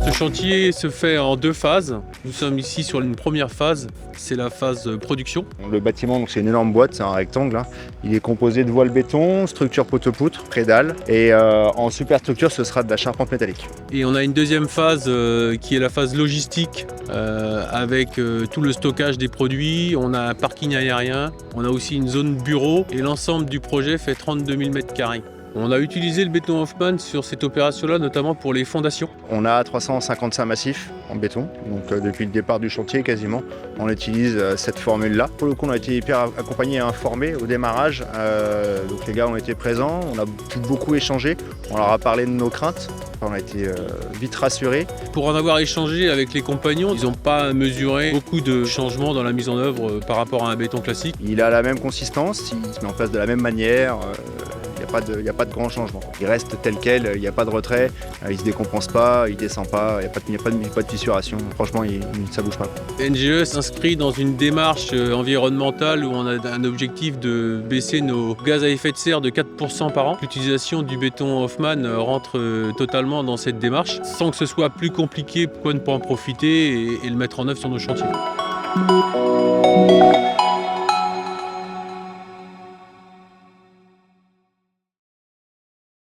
Ce chantier se fait en 2 phases. Nous sommes ici sur une première phase, c'est la phase production. Le bâtiment, c'est une énorme boîte, c'est un rectangle, hein. Il est composé de voile béton, structure poteau-poutre, prédale, et en superstructure, ce sera de la charpente métallique. Et on a une deuxième phase qui est la phase logistique avec tout le stockage des produits. On a un parking aérien, on a aussi une zone bureau et l'ensemble du projet fait 32 000 m². On a utilisé le béton Hoffmann sur cette opération-là, notamment pour les fondations. On a 355 massifs en béton, donc depuis le départ du chantier quasiment, on utilise cette formule-là. Pour le coup, on a été hyper accompagnés et informés au démarrage, donc les gars ont été présents, on a pu beaucoup échanger, on leur a parlé de nos craintes, on a été vite rassurés. Pour en avoir échangé avec les compagnons, ils n'ont pas mesuré beaucoup de changements dans la mise en œuvre par rapport à un béton classique. Il a la même consistance, il se met en place de la même manière. Il n'y a pas de grand changement. Il reste tel quel, il n'y a pas de retrait, il ne se décompense pas, il ne descend pas, il n'y a pas de fissuration. Franchement, ça ne bouge pas. NGE s'inscrit dans une démarche environnementale où on a un objectif de baisser nos gaz à effet de serre de 4% par an. L'utilisation du béton Hoffmann rentre totalement dans cette démarche, sans que ce soit plus compliqué, pourquoi ne pas en profiter et le mettre en œuvre sur nos chantiers.